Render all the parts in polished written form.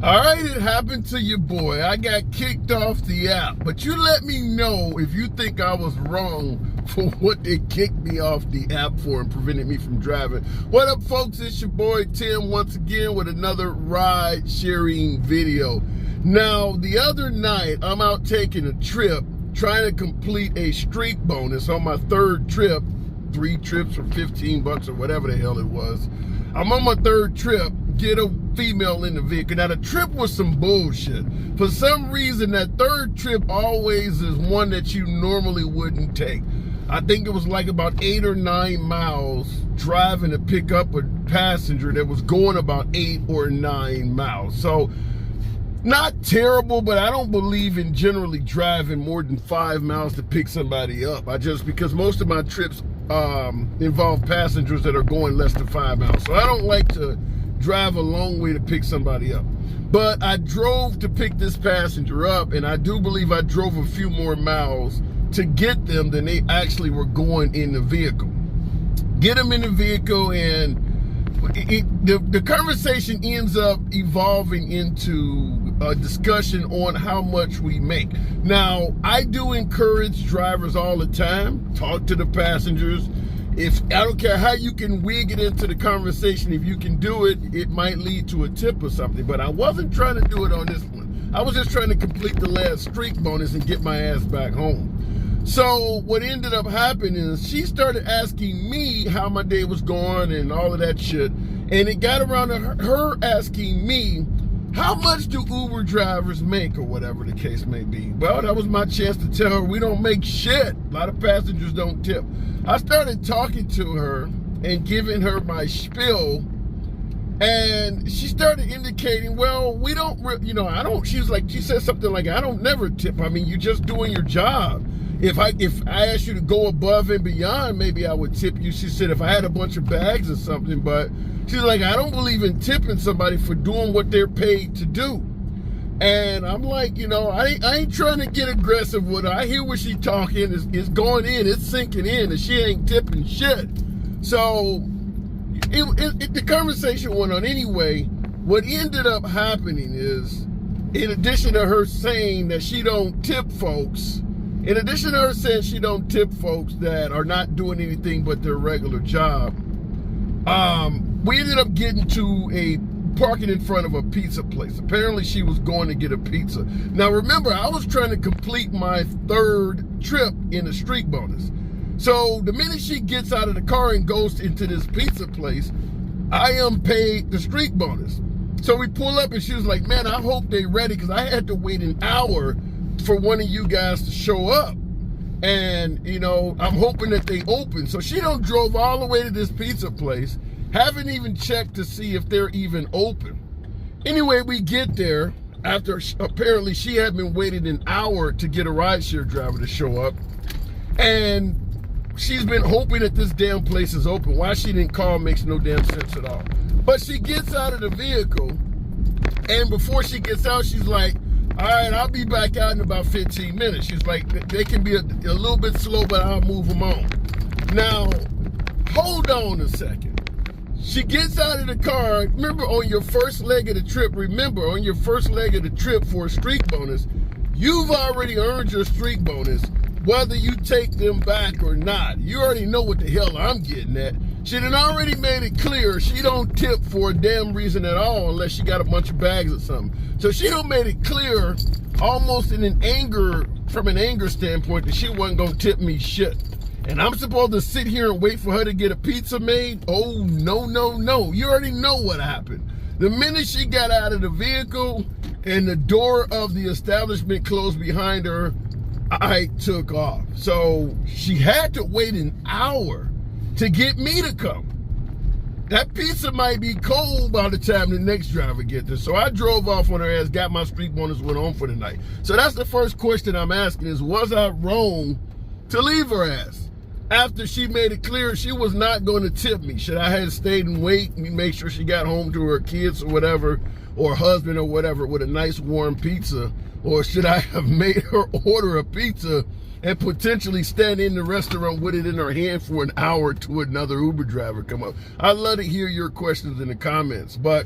All right, it happened to your boy. I got kicked off the app, but you let me know if you think I was wrong for what they kicked me off the app for and prevented me from driving. What up, folks? It's your boy Tim once again with another ride sharing video. Now, the other night, I'm out taking a trip, trying to complete a streak bonus on my third trip, 3 trips for 15 bucks or whatever the hell it was. I'm on my third trip, get a female in the vehicle. Now, the trip was some bullshit. For some reason, that third trip always is one that you normally wouldn't take. I think it was like about 8 or 9 miles driving to pick up a passenger that was going about 8 or 9 miles. So, not terrible, but I don't believe in generally driving more than 5 miles to pick somebody up. Because most of my trips involve passengers that are going less than 5 miles. So I don't like to drive a long way to pick somebody up. But I drove to pick this passenger up, and I do believe I drove a few more miles to get them than they actually were going in the vehicle. Get them in the vehicle, and the conversation ends up evolving into a discussion on how much we make. Now, I do encourage drivers all the time, talk to the passengers. I don't care how you can wig it into the conversation, if you can do it, it might lead to a tip or something. But I wasn't trying to do it on this one. I was just trying to complete the last streak bonus and get my ass back home. So what ended up happening is she started asking me how my day was going and all of that shit. And it got around to her asking me, how much do Uber drivers make, or whatever the case may be? Well, that was my chance to tell her we don't make shit. A lot of passengers don't tip. I started talking to her and giving her my spiel, and she started indicating, well, we don't, she said something like, I don't never tip. I mean, you're just doing your job. If I asked you to go above and beyond, maybe I would tip you. She said if I had a bunch of bags or something, but she's like, I don't believe in tipping somebody for doing what they're paid to do. And I'm like, I ain't trying to get aggressive with her. I hear what she's talking. It's going in, it's sinking in, and she ain't tipping shit. So the conversation went on anyway. What ended up happening is, in addition to her saying that she don't tip folks, that are not doing anything but their regular job, we ended up getting to parking in front of a pizza place. Apparently she was going to get a pizza. Now remember, I was trying to complete my third trip in a streak bonus. So the minute she gets out of the car and goes into this pizza place, I am paid the streak bonus. So we pull up and she was like, man, I hope they ready, because I had to wait an hour for one of you guys to show up. And, I'm hoping that they open. So she done drove all the way to this pizza place, haven't even checked to see if they're even open. Anyway, we get there after apparently she had been waiting an hour to get a rideshare driver to show up. And she's been hoping that this damn place is open. Why she didn't call makes no damn sense at all. But she gets out of the vehicle, and before she gets out, she's like, all right, I'll be back out in about 15 minutes. She's like, they can be a little bit slow, but I'll move them on. Now, hold on a second. She gets out of the car. Remember, on your first leg of the trip for a streak bonus, you've already earned your streak bonus, whether you take them back or not. You already know what the hell I'm getting at. She done already made it clear she don't tip for a damn reason at all unless she got a bunch of bags or something. So she done made it clear, almost from an anger standpoint, that she wasn't gonna tip me shit. And I'm supposed to sit here and wait for her to get a pizza made? Oh, no, no, no. You already know what happened. The minute she got out of the vehicle and the door of the establishment closed behind her, I took off. So she had to wait an hour to get me to come. That pizza might be cold by the time the next driver gets there. So I drove off on her ass, got my streak bonus, went on for the night. So that's the first question I'm asking is, was I wrong to leave her ass after she made it clear she was not going to tip me? Should I have stayed and wait and make sure she got home to her kids or whatever, or husband or whatever, with a nice warm pizza? Or should I have made her order a pizza and potentially stand in the restaurant with it in her hand for an hour to another Uber driver come up? I'd love to hear your questions in the comments. But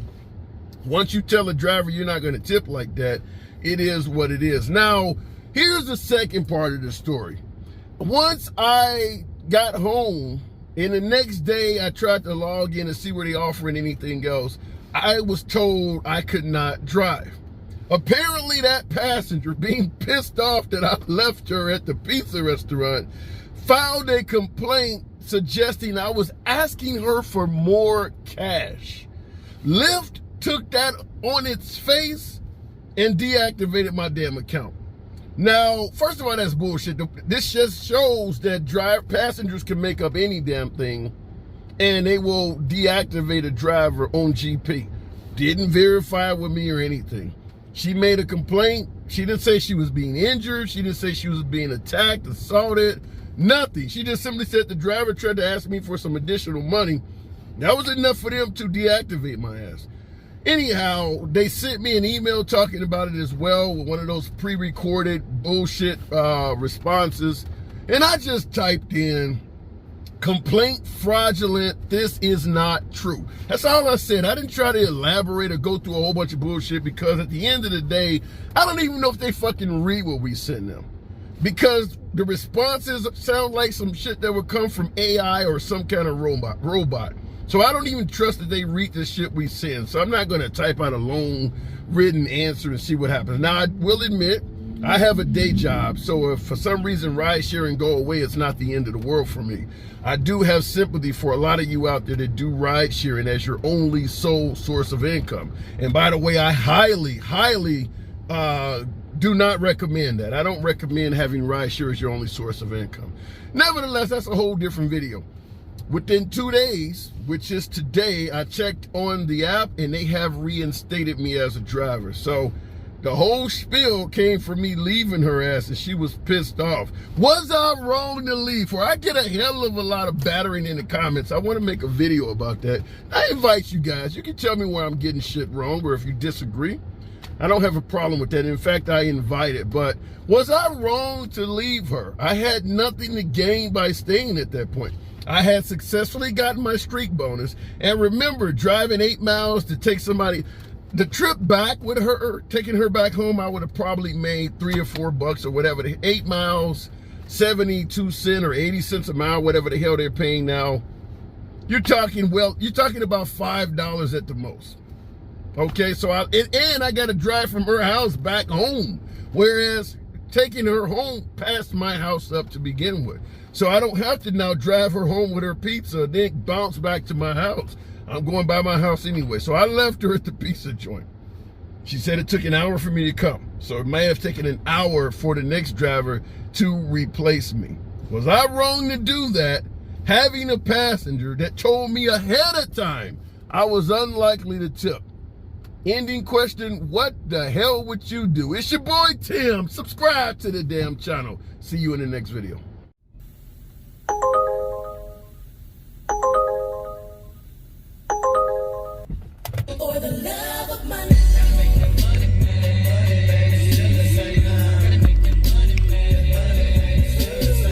Once you tell a driver you're not going to tip like that, it is what it is. Now, here's the second part of the story. Once I got home, and the next day I tried to log in and see were they offering anything else, I was told I could not drive. Apparently that passenger, being pissed off that I left her at the pizza restaurant, filed a complaint suggesting I was asking her for more cash. Lyft took that on its face and deactivated my damn account. Now, first of all, that's bullshit. This just shows that passengers can make up any damn thing and they will deactivate a driver on GP. Didn't verify with me or anything. She made a complaint. She didn't say she was being injured. She didn't say she was being attacked, assaulted, nothing. She just simply said the driver tried to ask me for some additional money. That was enough for them to deactivate my ass. Anyhow, they sent me an email talking about it as well with one of those pre-recorded bullshit responses. And I just typed in, complaint fraudulent, this is not true. That's all I said. I didn't try to elaborate or go through a whole bunch of bullshit because at the end of the day, I don't even know if they fucking read what we send them. Because the responses sound like some shit that would come from AI or some kind of robot. So I don't even trust that they read the shit we send. So I'm not going to type out a long written answer and see what happens. Now, I will admit, I have a day job. So if for some reason ride sharing go away, it's not the end of the world for me. I do have sympathy for a lot of you out there that do ride sharing as your only sole source of income. And by the way, I highly do not recommend that. I don't recommend having ride share as your only source of income. Nevertheless, that's a whole different video. Within 2 days, which is today, I checked on the app and they have reinstated me as a driver. So the whole spiel came from me leaving her ass and she was pissed off. Was I wrong to leave her? I get a hell of a lot of battering in the comments. I want to make a video about that. I invite you guys. You can tell me where I'm getting shit wrong or if you disagree. I don't have a problem with that. In fact, I invite it. But was I wrong to leave her? I had nothing to gain by staying at that point. I had successfully gotten my streak bonus. And remember, driving 8 miles to take somebody, the trip back with her, taking her back home, I would have probably made $3 or $4 or whatever. 8 miles, 72 cents or 80 cents a mile, whatever the hell they're paying now. You're talking about $5 at the most. Okay, so I got to drive from her house back home, whereas taking her home past my house up to begin with. So I don't have to now drive her home with her pizza, then bounce back to my house. I'm going by my house anyway. So I left her at the pizza joint. She said it took an hour for me to come. So it may have taken an hour for the next driver to replace me. Was I wrong to do that, having a passenger that told me ahead of time I was unlikely to tip? Ending question, what the hell would you do? It's your boy Tim. Subscribe to the damn channel. See you in the next video.